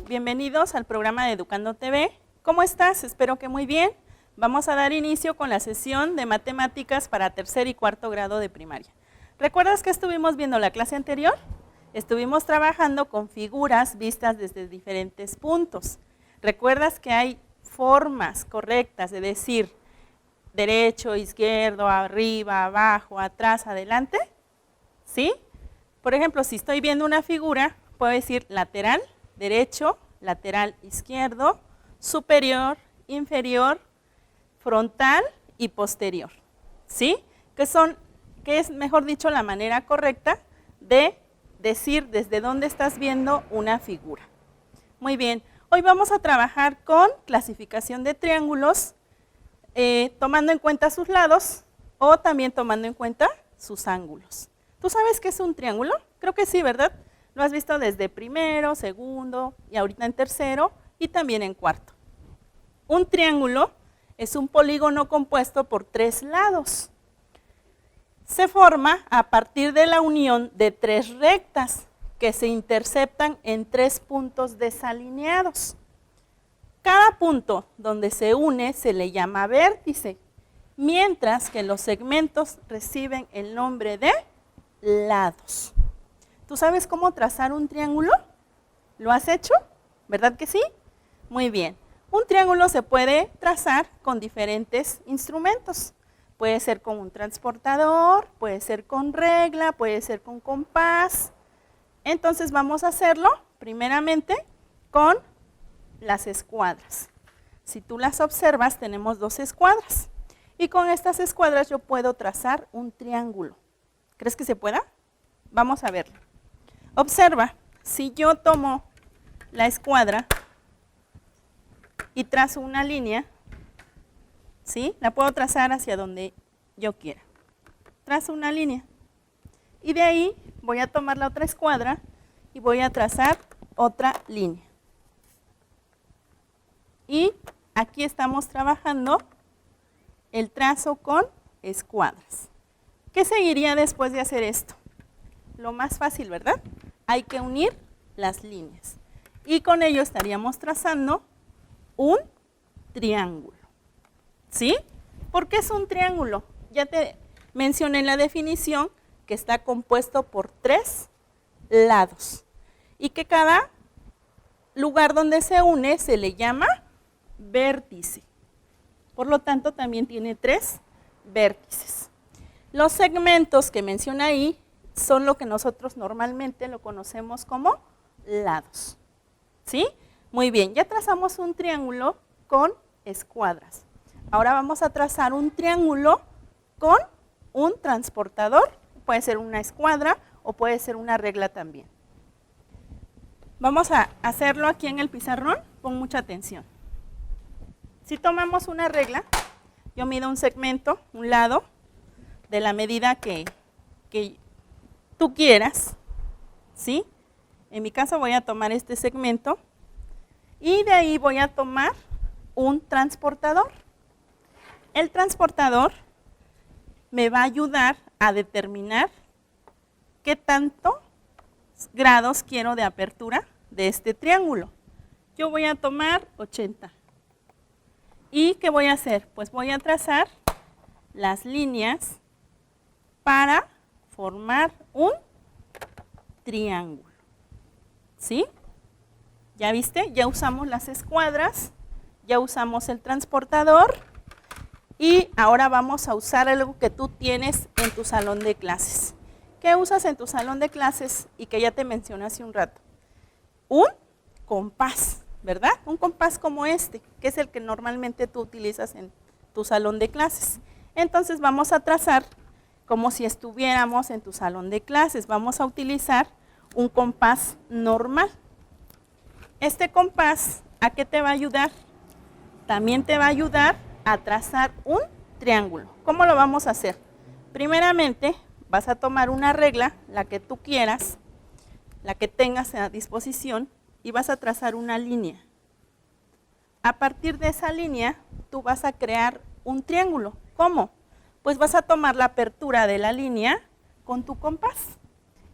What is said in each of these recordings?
bienvenidos al programa de Educando TV. ¿Cómo estás? Espero que muy bien. Vamos a dar inicio con la sesión de matemáticas para tercer y cuarto grado de primaria. ¿Recuerdas que estuvimos viendo la clase anterior? Estuvimos trabajando con figuras vistas desde diferentes puntos. ¿Recuerdas que hay formas correctas de decir derecho, izquierdo, arriba, abajo, atrás, adelante? ¿Sí? Por ejemplo, si estoy viendo una figura, puedo decir lateral, derecho, lateral izquierdo, superior, inferior, frontal y posterior. ¿Sí? Que es, mejor dicho, la manera correcta de decir desde dónde estás viendo una figura. Muy bien, hoy vamos a trabajar con clasificación de triángulos, tomando en cuenta sus lados o también tomando en cuenta sus ángulos. ¿Tú sabes qué es un triángulo? Creo que sí, ¿verdad? Lo has visto desde primero, segundo y ahorita en tercero y también en cuarto. Un triángulo es un polígono compuesto por tres lados. Se forma a partir de la unión de tres rectas que se interceptan en tres puntos desalineados. Cada punto donde se une se le llama vértice, mientras que los segmentos reciben el nombre de lados. ¿Tú sabes cómo trazar un triángulo? ¿Lo has hecho? ¿Verdad que sí? Muy bien. Un triángulo se puede trazar con diferentes instrumentos. Puede ser con un transportador, puede ser con regla, puede ser con compás. Entonces vamos a hacerlo primeramente con las escuadras. Si tú las observas, tenemos dos escuadras. Y con estas escuadras yo puedo trazar un triángulo. ¿Crees que se pueda? Vamos a verlo. Observa, si yo tomo la escuadra y trazo una línea, ¿sí? La puedo trazar hacia donde yo quiera. Trazo una línea. Y de ahí voy a tomar la otra escuadra y voy a trazar otra línea. Y aquí estamos trabajando el trazo con escuadras. ¿Qué seguiría después de hacer esto? Lo más fácil, ¿verdad? Hay que unir las líneas. Y con ello estaríamos trazando un triángulo. ¿Sí? ¿Por qué es un triángulo? Ya te mencioné en la definición que está compuesto por tres lados. Y que cada lugar donde se une se le llama vértice. Por lo tanto, también tiene tres vértices. Los segmentos que menciona ahí son lo que nosotros normalmente lo conocemos como lados. ¿Sí? Muy bien, ya trazamos un triángulo con escuadras. Ahora vamos a trazar un triángulo con un transportador. Puede ser una escuadra o puede ser una regla también. Vamos a hacerlo aquí en el pizarrón. Pon mucha atención. Si tomamos una regla, yo mido un segmento, un lado, de la medida que tú quieras, ¿sí? En mi caso voy a tomar este segmento y de ahí voy a tomar un transportador. El transportador me va a ayudar a determinar qué tantos grados quiero de apertura de este triángulo. Yo voy a tomar 80. ¿Y qué voy a hacer? Pues voy a trazar las líneas para formar un triángulo. ¿Sí? ¿Ya viste? Ya usamos las escuadras, ya usamos el transportador y ahora vamos a usar algo que tú tienes en tu salón de clases. ¿Qué usas en tu salón de clases y que ya te mencioné hace un rato? Un compás, ¿verdad? Un compás como este, que es el que normalmente tú utilizas en tu salón de clases. Entonces vamos a trazar como si estuviéramos en tu salón de clases. Vamos a utilizar un compás normal. Este compás, ¿a qué te va a ayudar? También te va a ayudar a trazar un triángulo. ¿Cómo lo vamos a hacer? Primeramente, vas a tomar una regla, la que tú quieras, la que tengas a disposición, y vas a trazar una línea. A partir de esa línea, tú vas a crear un triángulo. ¿Cómo? Pues vas a tomar la apertura de la línea con tu compás.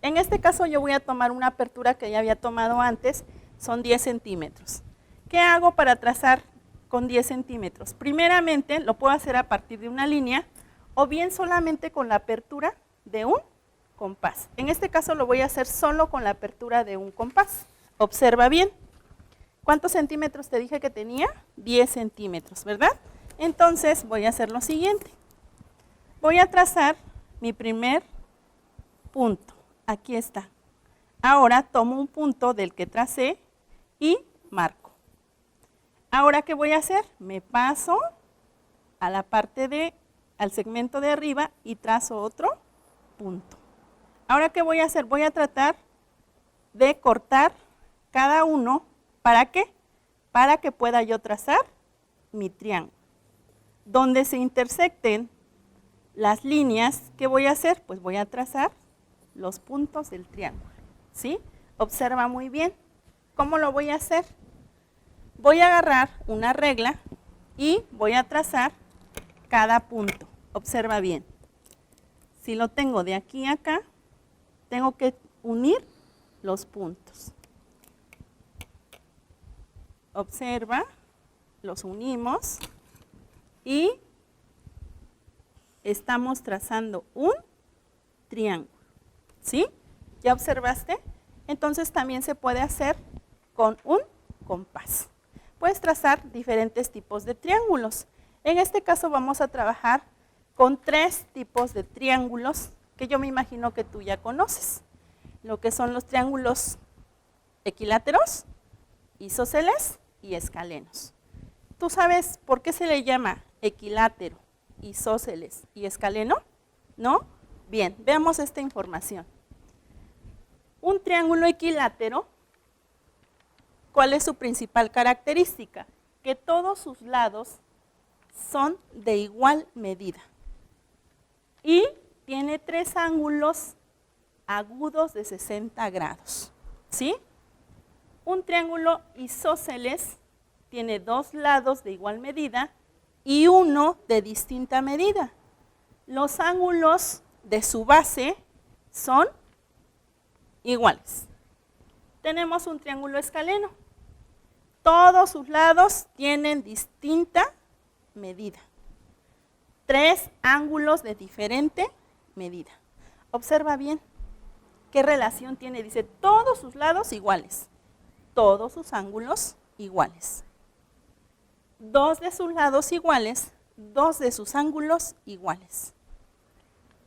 En este caso yo voy a tomar una apertura que ya había tomado antes son 10 centímetros. ¿Qué hago para trazar con 10 centímetros? Primeramente lo puedo hacer a partir de una línea o bien solamente con la apertura de un compás. En este caso lo voy a hacer solo con la apertura de un compás. Observa bien. ¿Cuántos centímetros te dije que tenía? 10 centímetros, ¿verdad? Entonces voy a hacer lo siguiente. Voy a trazar mi primer punto. Aquí está. Ahora tomo un punto del que tracé y marco. Ahora, ¿qué voy a hacer? Me paso a la parte al segmento de arriba y trazo otro punto. Ahora, ¿qué voy a hacer? Voy a tratar de cortar cada uno. ¿Para qué? Para que pueda yo trazar mi triángulo. Donde se intersecten las líneas, ¿qué voy a hacer? Pues voy a trazar los puntos del triángulo, ¿sí? Observa muy bien. ¿Cómo lo voy a hacer? Voy a agarrar una regla y voy a trazar cada punto. Observa bien. Si lo tengo de aquí a acá, tengo que unir los puntos. Observa, los unimos y estamos trazando un triángulo, ¿sí? ¿Ya observaste? Entonces también se puede hacer con un compás. Puedes trazar diferentes tipos de triángulos. En este caso vamos a trabajar con 3 tipos de triángulos que yo me imagino que tú ya conoces. Lo que son los triángulos equiláteros, isósceles y escalenos. ¿Tú sabes por qué se le llama equilátero, isósceles y escaleno? ¿No? Bien, veamos esta información. Un triángulo equilátero, ¿cuál es su principal característica? Que todos sus lados son de igual medida y tiene 3 ángulos agudos de 60 grados, ¿sí? Un triángulo isósceles tiene 2 lados de igual medida y uno de distinta medida. Los ángulos de su base son iguales. Tenemos un triángulo escaleno. Todos sus lados tienen distinta medida. 3 ángulos de diferente medida. Observa bien qué relación tiene. Dice todos sus lados iguales, todos sus ángulos iguales. 2 de sus lados iguales, 2 de sus ángulos iguales.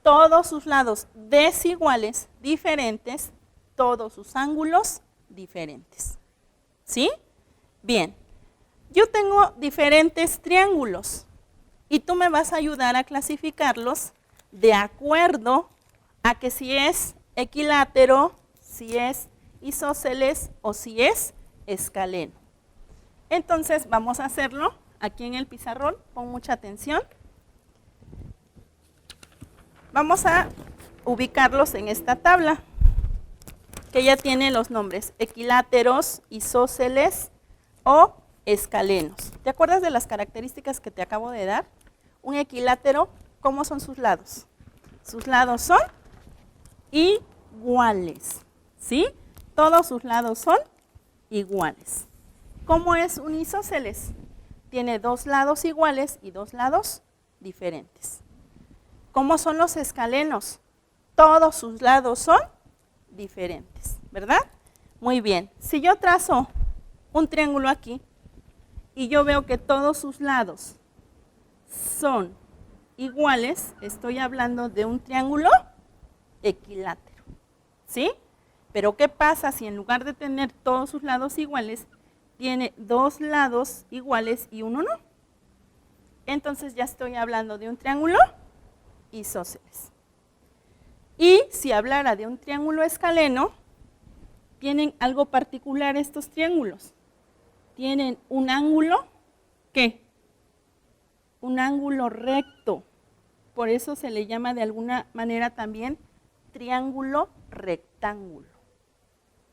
Todos sus lados desiguales, diferentes, todos sus ángulos diferentes. ¿Sí? Bien, yo tengo diferentes triángulos y tú me vas a ayudar a clasificarlos de acuerdo a que si es equilátero, si es isósceles o si es escaleno. Entonces vamos a hacerlo aquí en el pizarrón, pon mucha atención. Vamos a ubicarlos en esta tabla que ya tiene los nombres equiláteros, isósceles o escalenos. ¿Te acuerdas de las características que te acabo de dar? Un equilátero, ¿cómo son sus lados? Sus lados son iguales, ¿sí? Todos sus lados son iguales. ¿Cómo es un isósceles? Tiene 2 lados iguales y 2 lados diferentes. ¿Cómo son los escalenos? Todos sus lados son diferentes, ¿verdad? Muy bien. Si yo trazo un triángulo aquí y yo veo que todos sus lados son iguales, estoy hablando de un triángulo equilátero, ¿sí? Pero ¿qué pasa si en lugar de tener todos sus lados iguales, tiene 2 lados iguales y uno no? Entonces ya estoy hablando de un triángulo isósceles. Y si hablara de un triángulo escaleno, tienen algo particular estos triángulos. Tienen un ángulo, ¿qué? Un ángulo recto. Por eso se le llama de alguna manera también triángulo rectángulo.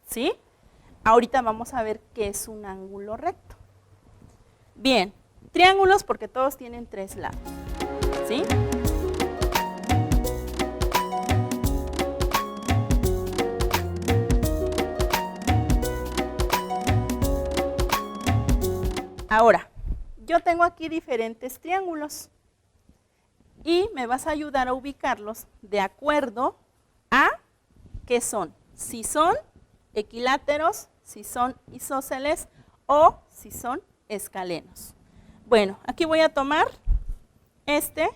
¿Sí? Ahorita vamos a ver qué es un ángulo recto. Bien, triángulos porque todos tienen 3 lados. ¿Sí? yo tengo aquí diferentes triángulos y me vas a ayudar a ubicarlos de acuerdo a qué son. Si son equiláteros, si son isósceles o si son escalenos. Bueno, aquí voy a tomar este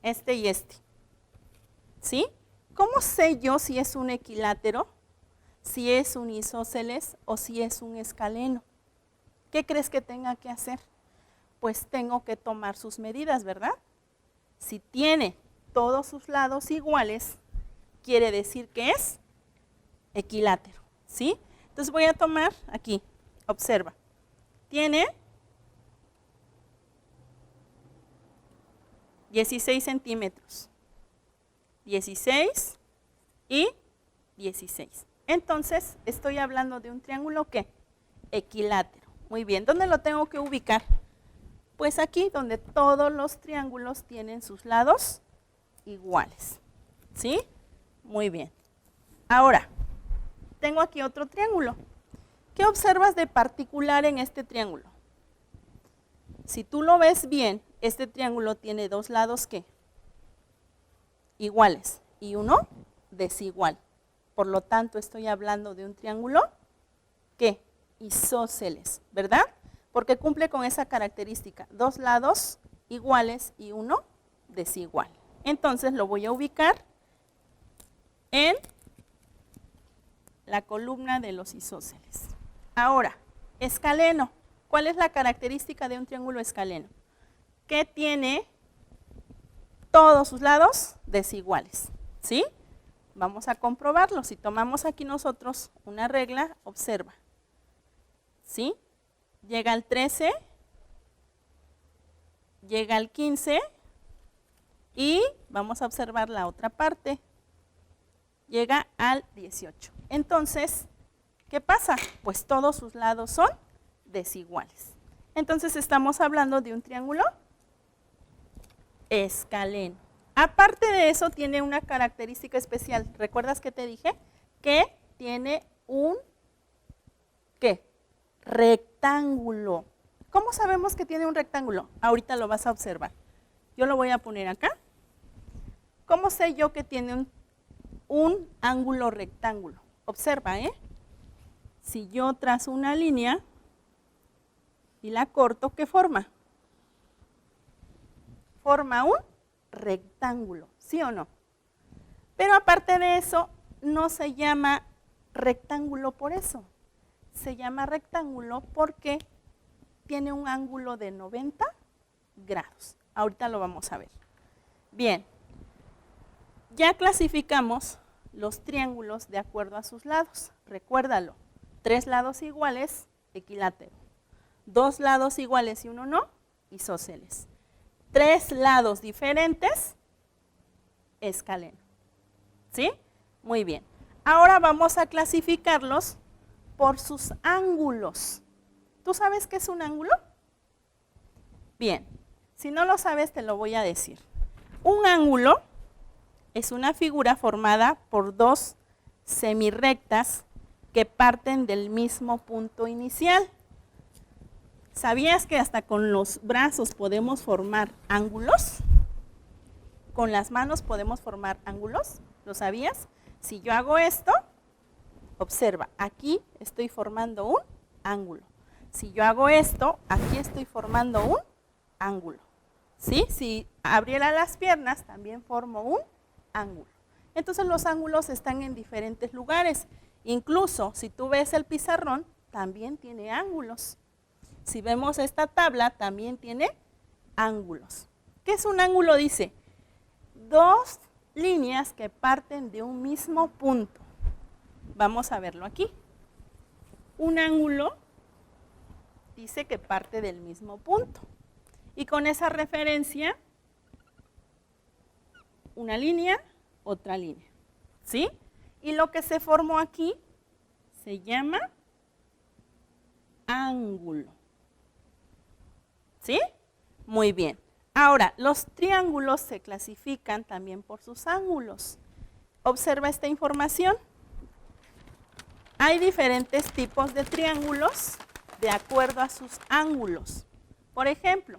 y este. ¿Sí? ¿Cómo sé yo si es un equilátero, si es un isósceles o si es un escaleno? ¿Qué crees que tenga que hacer? Pues tengo que tomar sus medidas, ¿verdad? Si tiene todos sus lados iguales, quiere decir que es equilátero, ¿sí? Entonces voy a tomar aquí, observa, tiene 16 centímetros, 16 y 16. Entonces estoy hablando de un triángulo ¿qué? Equilátero. Muy bien, ¿dónde lo tengo que ubicar? Pues aquí donde todos los triángulos tienen sus lados iguales, ¿sí? Muy bien. Ahora, tengo aquí otro triángulo. ¿Qué observas de particular en este triángulo? Si tú lo ves bien, este triángulo tiene dos lados ¿qué? Iguales y uno desigual. Por lo tanto, estoy hablando de un triángulo ¿qué? Isósceles, ¿verdad? Porque cumple con esa característica, dos lados iguales y uno desigual. Entonces lo voy a ubicar en la columna de los isósceles. Ahora, escaleno. ¿Cuál es la característica de un triángulo escaleno? Que tiene todos sus lados desiguales, ¿sí? Vamos a comprobarlo. Si tomamos aquí nosotros una regla, observa, ¿sí? Llega al 13, llega al 15 y vamos a observar la otra parte. Llega al 18. Entonces, ¿qué pasa? Pues todos sus lados son desiguales. Entonces estamos hablando de un triángulo escaleno. Aparte de eso, tiene una característica especial. ¿Recuerdas que te dije? Que tiene un ¿qué? Rectángulo. ¿Cómo sabemos que tiene un rectángulo? Ahorita lo vas a observar. Yo lo voy a poner acá. ¿Cómo sé yo que tiene un ángulo rectángulo? Observa, ¿eh? Si yo trazo una línea y la corto, ¿qué forma? Forma un rectángulo, ¿sí o no? Pero aparte de eso, no se llama rectángulo por eso. Se llama rectángulo porque tiene un ángulo de 90 grados. Ahorita lo vamos a ver. Bien, ya clasificamos los triángulos de acuerdo a sus lados. Recuérdalo, 3 lados iguales, equilátero. 2 lados iguales y uno no, isósceles. 3 lados diferentes, escaleno. ¿Sí? Muy bien. Ahora vamos a clasificarlos por sus ángulos. ¿Tú sabes qué es un ángulo? Bien, si no lo sabes te lo voy a decir. Un ángulo es una figura formada por dos semirrectas que parten del mismo punto inicial. ¿Sabías que hasta con los brazos podemos formar ángulos? ¿Con las manos podemos formar ángulos? ¿Lo sabías? Si yo hago esto, observa, aquí estoy formando un ángulo. Si yo hago esto, aquí estoy formando un ángulo. ¿Sí? Si abriera las piernas, también formo un ángulo. Entonces los ángulos están en diferentes lugares. Incluso si tú ves el pizarrón, también tiene ángulos. Si vemos esta tabla, también tiene ángulos. ¿Qué es un ángulo? Dice, dos líneas que parten de un mismo punto. Vamos a verlo aquí. Un ángulo dice que parte del mismo punto. Y con esa referencia, una línea, otra línea. ¿Sí? Y lo que se formó aquí se llama ángulo. ¿Sí? Muy bien. Ahora, los triángulos se clasifican también por sus ángulos. Observa esta información. Hay diferentes tipos de triángulos de acuerdo a sus ángulos. Por ejemplo,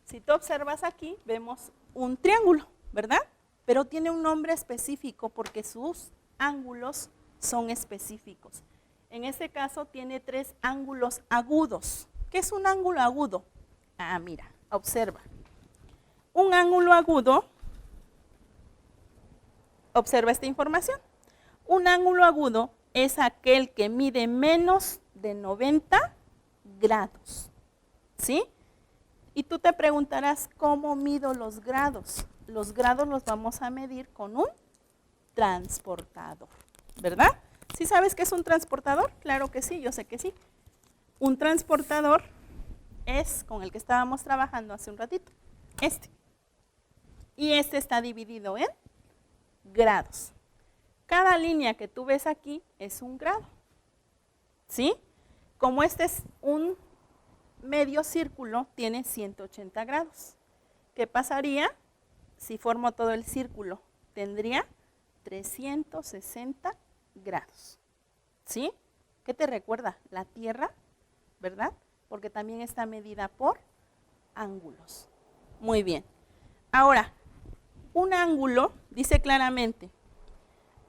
si tú observas aquí, vemos un triángulo, ¿verdad? Pero tiene un nombre específico porque sus ángulos son específicos. En este caso tiene 3 ángulos agudos. ¿Qué es un ángulo agudo? Ah, mira, observa. Un ángulo agudo, observa esta información. Un ángulo agudo es aquel que mide menos de 90 grados, ¿sí? Y tú te preguntarás, ¿cómo mido los grados? Los grados los vamos a medir con un transportador, ¿verdad? ¿Sí sabes qué es un transportador? Claro que sí, yo sé que sí. Un transportador es con el que estábamos trabajando hace un ratito, este. Y este está dividido en grados. Cada línea que tú ves aquí es un grado, ¿sí? Como este es un medio círculo, tiene 180 grados. ¿Qué pasaría si formo todo el círculo? Tendría 360 grados, ¿sí? ¿Qué te recuerda? La Tierra, ¿verdad? Porque también está medida por ángulos. Muy bien. Ahora, un ángulo, dice claramente,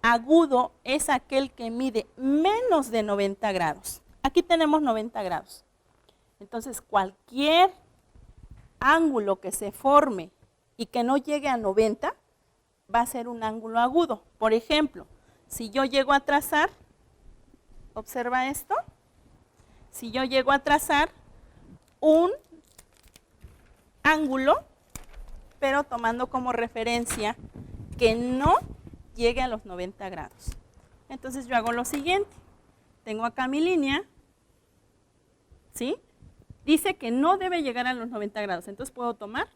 agudo es aquel que mide menos de 90 grados. Aquí tenemos 90 grados. Entonces, cualquier ángulo que se forme y que no llegue a 90 va a ser un ángulo agudo. Por ejemplo, si yo llego a trazar, observa esto, si yo llego a trazar un ángulo, pero tomando como referencia que no llegue a los 90 grados. Entonces yo hago lo siguiente, tengo acá mi línea, ¿sí? Dice que no debe llegar a los 90 grados, entonces puedo tomar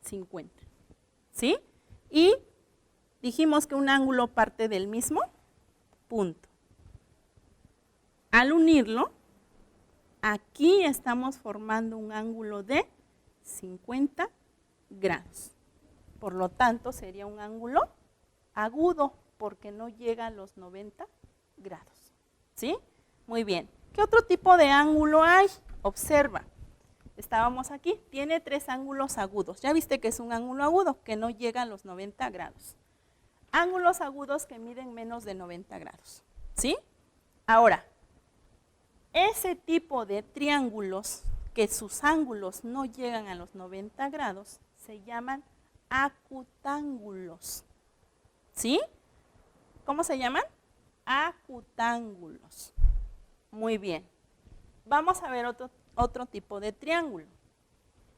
50, ¿sí? Y dijimos que un ángulo parte del mismo punto. Al unirlo, aquí estamos formando un ángulo de 50 grados. Por lo tanto, sería un ángulo agudo porque no llega a los 90 grados. ¿Sí? Muy bien. ¿Qué otro tipo de ángulo hay? Observa. Estábamos aquí. Tiene 3 ángulos agudos. Ya viste que es un ángulo agudo que no llega a los 90 grados. Ángulos agudos que miden menos de 90 grados. ¿Sí? Ahora, ese tipo de triángulos que sus ángulos no llegan a los 90 grados se llaman acutángulos. ¿Sí? ¿Cómo se llaman? Acutángulos. Muy bien. Vamos a ver otro tipo de triángulo.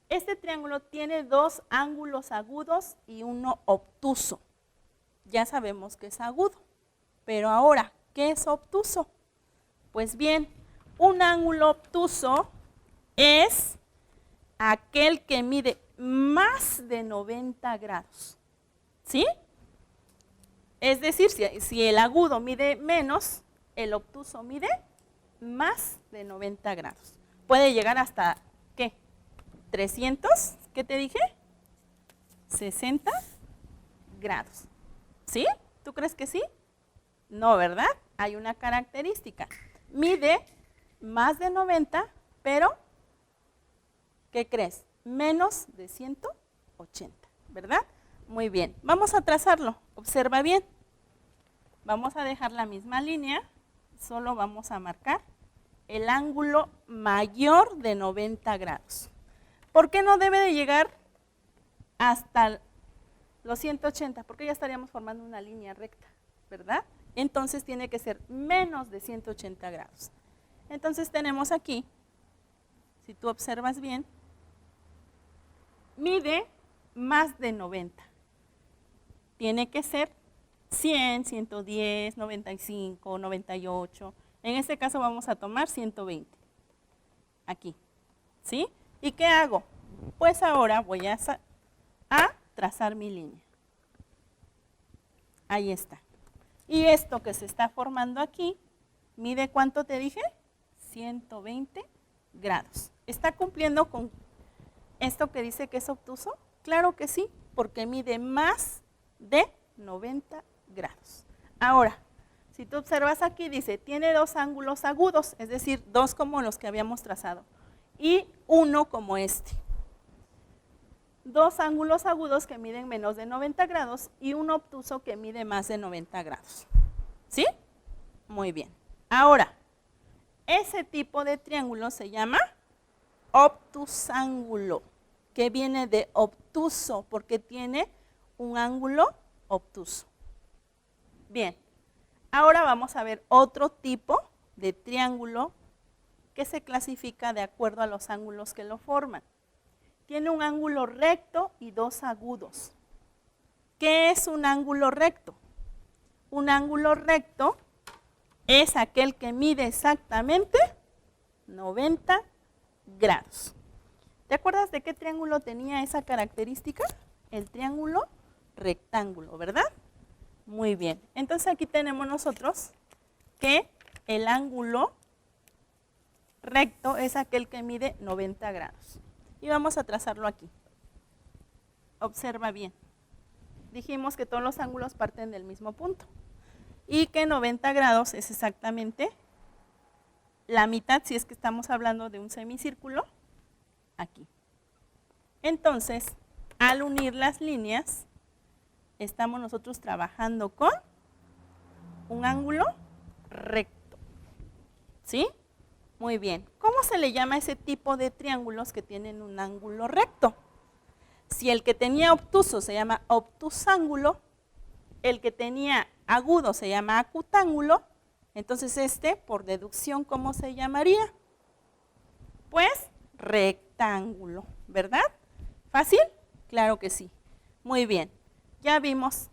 Este triángulo tiene 2 ángulos agudos y uno obtuso. Ya sabemos que es agudo. Pero ahora, ¿qué es obtuso? Pues bien, un ángulo obtuso es aquel que mide más de 90 grados. ¿Sí? Es decir, si el agudo mide menos, el obtuso mide más de 90 grados. Puede llegar hasta, ¿qué? 300, ¿qué te dije? 60 grados. ¿Sí? ¿Tú crees que sí? No, ¿verdad? Hay una característica. Mide más de 90, pero, ¿qué crees? Menos de 180, ¿verdad? Muy bien. Vamos a trazarlo. Observa bien. Vamos a dejar la misma línea, solo vamos a marcar el ángulo mayor de 90 grados. ¿Por qué no debe de llegar hasta los 180? Porque ya estaríamos formando una línea recta, ¿verdad? Entonces tiene que ser menos de 180 grados. Entonces tenemos aquí, si tú observas bien, mide más de 90. Tiene que ser 100, 110, 95, 98. En este caso vamos a tomar 120. Aquí. ¿Sí? ¿Y qué hago? Pues ahora voy a trazar mi línea. Ahí está. Y esto que se está formando aquí, ¿mide cuánto te dije? 120 grados. ¿Está cumpliendo con esto que dice que es obtuso? Claro que sí, porque mide más de 90 grados. Ahora, si tú observas aquí, dice, tiene 2 ángulos agudos, es decir, 2 como los que habíamos trazado. y uno como este. Dos ángulos agudos que miden menos de 90 grados y un obtuso que mide más de 90 grados. ¿Sí? Muy bien. Ahora, ese tipo de triángulo se llama obtusángulo, que viene de obtuso porque tiene un ángulo obtuso. Bien, ahora vamos a ver otro tipo de triángulo que se clasifica de acuerdo a los ángulos que lo forman. Tiene un ángulo recto y dos agudos. ¿Qué es un ángulo recto? Un ángulo recto es aquel que mide exactamente 90 grados. ¿Te acuerdas de qué triángulo tenía esa característica? El triángulo rectángulo, ¿verdad? Muy bien. Entonces aquí tenemos nosotros que el ángulo recto es aquel que mide 90 grados. Y vamos a trazarlo aquí. Observa bien. Dijimos que todos los ángulos parten del mismo punto. Y que 90 grados es exactamente la mitad, si es que estamos hablando de un semicírculo, aquí. Entonces, al unir las líneas, estamos nosotros trabajando con un ángulo recto. ¿Sí? Muy bien. ¿Cómo se le llama ese tipo de triángulos que tienen un ángulo recto? Si el que tenía obtuso se llama obtusángulo, el que tenía agudo se llama acutángulo, entonces este, por deducción, ¿cómo se llamaría? Pues rectángulo, ¿verdad? ¿Fácil? Claro que sí. Muy bien. Ya vimos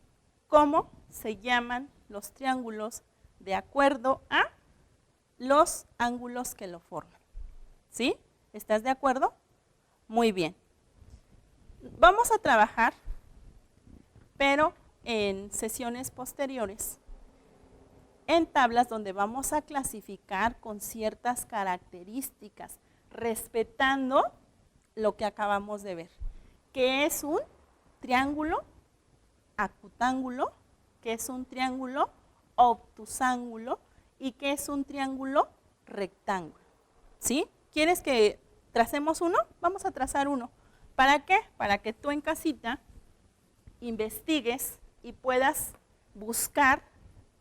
cómo se llaman los triángulos de acuerdo a los ángulos que lo forman. ¿Sí? ¿Estás de acuerdo? Muy bien. Vamos a trabajar, pero en sesiones posteriores, en tablas donde vamos a clasificar con ciertas características, respetando lo que acabamos de ver, que es un triángulo acutángulo, que es un triángulo obtusángulo y que es un triángulo rectángulo. ¿Sí? ¿Quieres que tracemos uno? Vamos a trazar uno. ¿Para qué? Para que tú en casita investigues y puedas buscar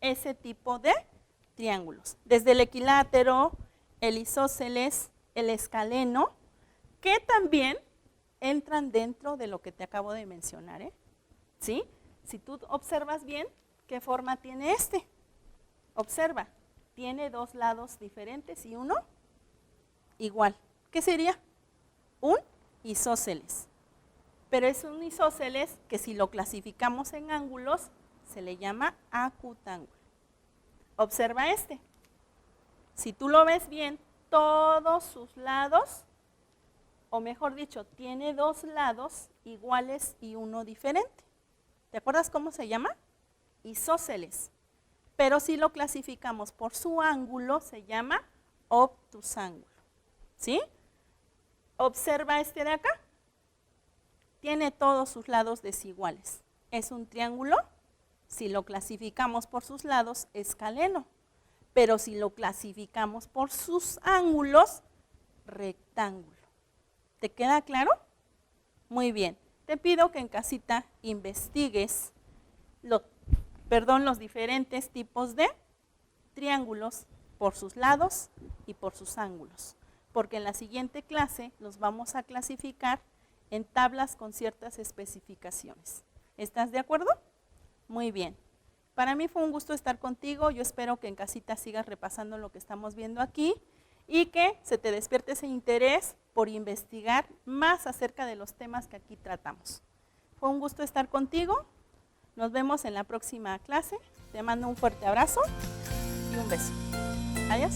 ese tipo de triángulos. Desde el equilátero, el isósceles, el escaleno, que también entran dentro de lo que te acabo de mencionar. ¿Sí? Si tú observas bien, ¿qué forma tiene este? Observa, tiene dos lados diferentes y uno igual. ¿Qué sería? Un isósceles. Pero es un isósceles que si lo clasificamos en ángulos, se le llama acutángulo. Observa este. Si tú lo ves bien, todos sus lados, o mejor dicho, tiene dos lados iguales y uno diferente. ¿Te acuerdas cómo se llama? Isósceles. Pero si lo clasificamos por su ángulo, se llama obtusángulo. ¿Sí? Observa este de acá. Tiene todos sus lados desiguales. Es un triángulo, si lo clasificamos por sus lados, escaleno. Pero si lo clasificamos por sus ángulos, rectángulo. ¿Te queda claro? Muy bien. Te pido que en casita investigues los diferentes tipos de triángulos por sus lados y por sus ángulos. Porque en la siguiente clase los vamos a clasificar en tablas con ciertas especificaciones. ¿Estás de acuerdo? Muy bien. Para mí fue un gusto estar contigo. Yo espero que en casita sigas repasando lo que estamos viendo aquí y que se te despierte ese interés por investigar más acerca de los temas que aquí tratamos. Fue un gusto estar contigo. Nos vemos en la próxima clase. Te mando un fuerte abrazo y un beso. Adiós.